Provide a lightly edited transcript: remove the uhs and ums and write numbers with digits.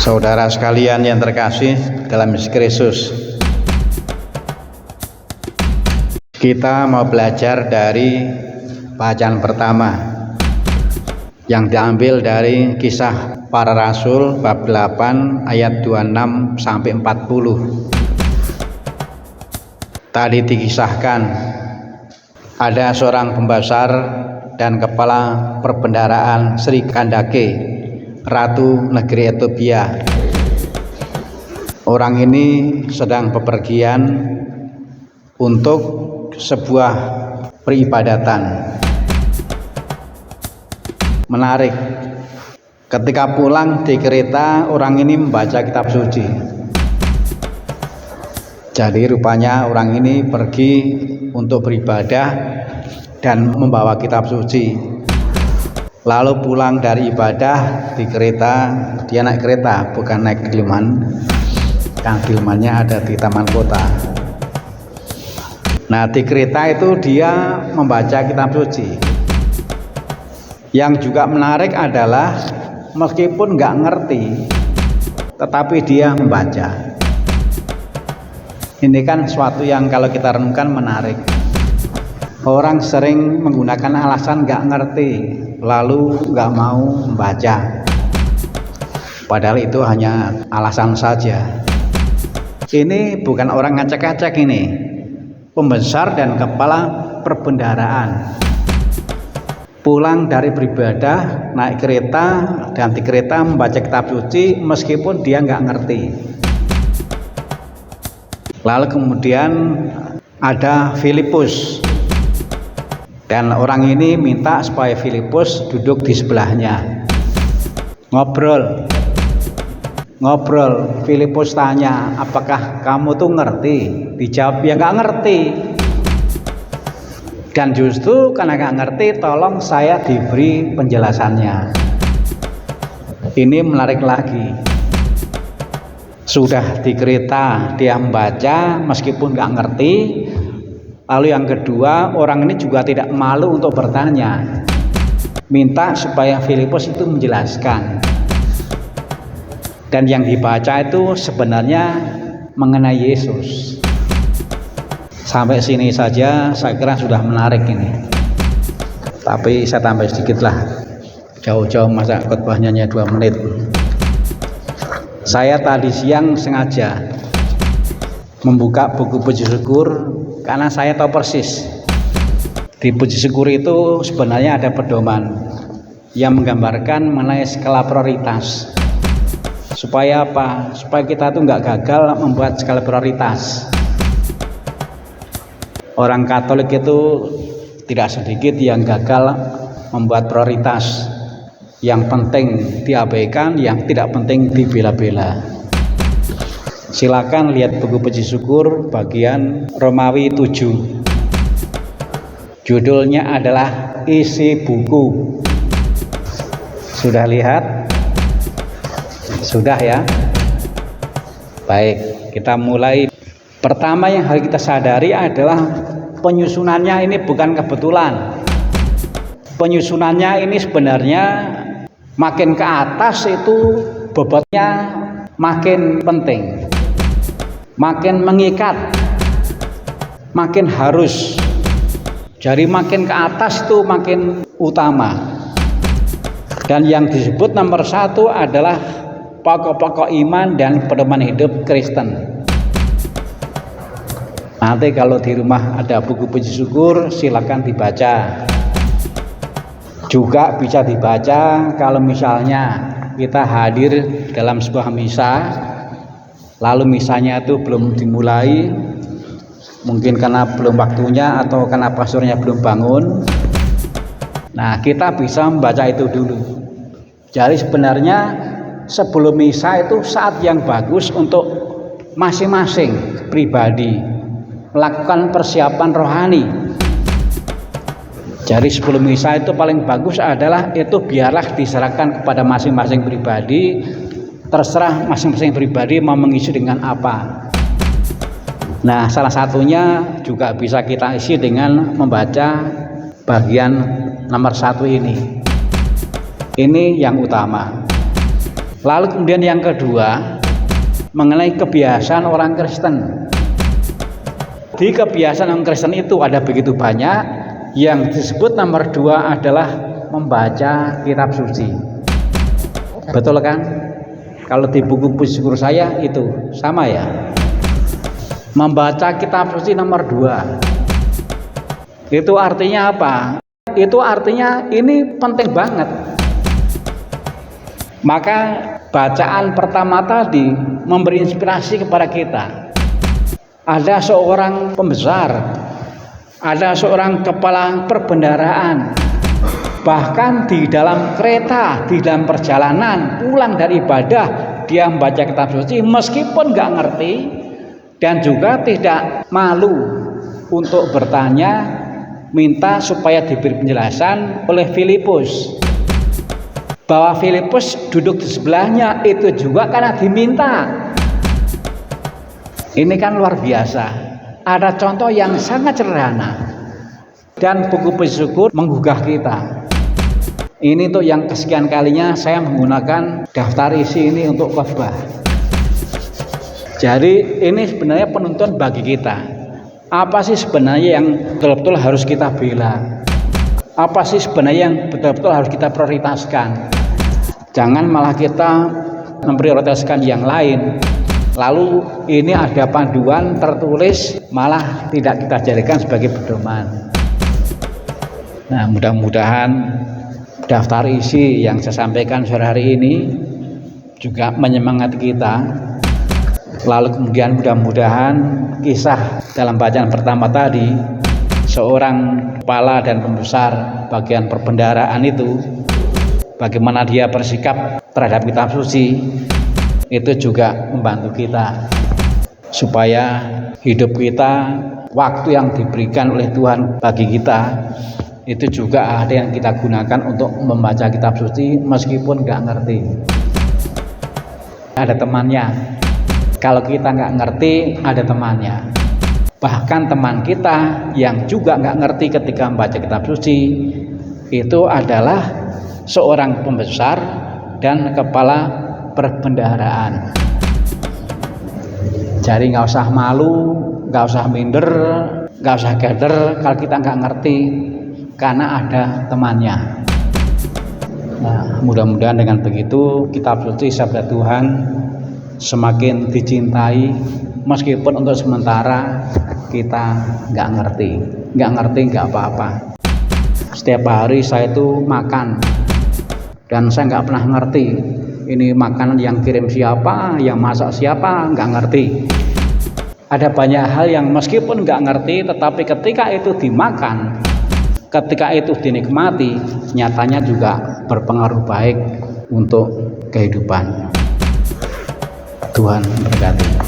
Saudara sekalian yang terkasih dalam Kristus, kita mau belajar dari bacaan pertama yang diambil dari Kisah Para Rasul bab 8 ayat 26 sampai 40. Tadi dikisahkan ada seorang pembesar dan kepala perbendaharaan Sri Kandake, Ratu negeri Ethiopia. Orang ini sedang bepergian untuk sebuah peribadatan. Menarik, ketika pulang di kereta, orang ini membaca kitab suci. Jadi rupanya orang ini pergi untuk beribadah dan membawa kitab suci. Lalu pulang dari ibadah di kereta, dia naik kereta, bukan naik delman. Yang delmannya ada di taman kota. Nah, di kereta itu dia membaca kitab suci. Yang juga menarik adalah meskipun nggak ngerti, tetapi dia membaca. Ini kan suatu yang kalau kita renungkan menarik. Orang sering menggunakan alasan nggak ngerti, lalu nggak mau membaca. Padahal itu hanya alasan saja. Ini bukan orang ngacak-ngacak ini. Pembesar dan kepala perbendaharaan. Pulang dari beribadah, naik kereta, dan di kereta membaca kitab suci meskipun dia nggak ngerti. Lalu kemudian ada Filipus, dan orang ini minta supaya Filipus duduk di sebelahnya. Ngobrol. Filipus tanya, apakah kamu tuh ngerti? Dijawab, ya nggak ngerti. Dan justru karena nggak ngerti, tolong saya diberi penjelasannya. Ini menarik lagi. Sudah di kereta dia membaca meskipun nggak ngerti. Lalu yang kedua, orang ini juga tidak malu untuk bertanya, minta supaya Filipus itu menjelaskan. Dan yang dibaca itu sebenarnya mengenai Yesus. Sampai sini saja saya kira sudah menarik ini. Tapi saya tambah sedikit lah, jauh-jauh masa khotbahnya hanya 2 menit. Saya tadi siang sengaja membuka buku puji syukur karena saya tahu persis di puji syukur itu sebenarnya ada pedoman yang menggambarkan mengenai skala prioritas. Supaya apa? Supaya kita tuh nggak gagal membuat skala prioritas. Orang Katolik itu tidak sedikit yang gagal membuat prioritas. Yang penting diabaikan, yang tidak penting dibela-bela. Silakan lihat buku puji syukur bagian Romawi 7. Judulnya adalah isi buku. Sudah lihat? Sudah ya? Baik, kita mulai. Pertama yang harus kita sadari adalah penyusunannya ini bukan kebetulan. Penyusunannya ini sebenarnya makin ke atas itu bobotnya makin penting, makin mengikat, makin harus. Jadi makin ke atas itu makin utama. Dan yang disebut nomor 1 adalah pokok-pokok iman dan pedoman hidup Kristen. Nanti kalau di rumah ada buku puji syukur, silakan dibaca. Juga bisa dibaca kalau misalnya kita hadir dalam sebuah misa, lalu misanya itu belum dimulai, mungkin karena belum waktunya atau karena pastornya belum bangun. Nah, kita bisa membaca itu dulu. Jadi sebenarnya sebelum misa itu saat yang bagus untuk masing-masing pribadi melakukan persiapan rohani. Jadi sebelum misa itu paling bagus adalah itu biarlah diserahkan kepada masing-masing pribadi. Terserah masing-masing pribadi mau mengisi dengan apa. Nah, salah satunya juga bisa kita isi dengan membaca bagian nomor 1 ini. Ini yang utama. Lalu kemudian yang kedua, mengenai kebiasaan orang Kristen. Di kebiasaan orang Kristen itu ada begitu banyak. Yang disebut nomor 2 adalah membaca kitab suci. Betul kan? Kalau di buku puji syukur saya itu sama ya. Membaca kitab suci nomor 2. Itu artinya apa? Itu artinya ini penting banget. Maka bacaan pertama tadi memberi inspirasi kepada kita. Ada seorang pembesar, ada seorang kepala perbendaharaan, bahkan di dalam kereta, di dalam perjalanan pulang dari ibadah, dia membaca kitab suci meskipun nggak ngerti dan juga tidak malu untuk bertanya, minta supaya diberi penjelasan oleh Filipus. Bahwa Filipus duduk di sebelahnya itu juga karena diminta. Ini kan luar biasa. Ada contoh yang sangat sederhana dan buku puji syukur menggugah kita. Ini tuh yang kesekian kalinya saya menggunakan daftar isi ini untuk khotbah. Jadi ini sebenarnya penuntun bagi kita. Apa sih sebenarnya yang betul-betul harus kita bela? Apa sih sebenarnya yang betul-betul harus kita prioritaskan? Jangan malah kita memprioritaskan yang lain. Lalu ini ada panduan tertulis malah tidak kita jadikan sebagai pedoman. Nah, mudah-mudahan daftar isi yang saya sampaikan sore hari ini juga menyemangati kita. Lalu kemudian mudah-mudahan kisah dalam bacaan pertama tadi, seorang kepala dan pembesar bagian perbendaharaan itu, bagaimana dia bersikap terhadap kitab suci, itu juga membantu kita supaya hidup kita, waktu yang diberikan oleh Tuhan bagi kita itu juga ada yang kita gunakan untuk membaca kitab suci meskipun nggak ngerti. Ada temannya. Kalau kita nggak ngerti, ada temannya. Bahkan teman kita yang juga nggak ngerti ketika membaca kitab suci itu adalah seorang pembesar dan kepala perbendaharaan. Jadi nggak usah malu, nggak usah minder, nggak usah keder kalau kita nggak ngerti, karena ada temannya. Nah, mudah-mudahan dengan begitu kitab suci sabda Tuhan semakin dicintai, meskipun untuk sementara kita nggak ngerti nggak apa-apa. Setiap hari saya itu makan dan saya nggak pernah ngerti ini makanan yang kirim siapa, yang masak siapa, nggak ngerti. Ada banyak hal yang meskipun nggak ngerti, tetapi ketika itu dimakan, ketika itu dinikmati, nyatanya juga berpengaruh baik untuk kehidupan. Tuhan berkati.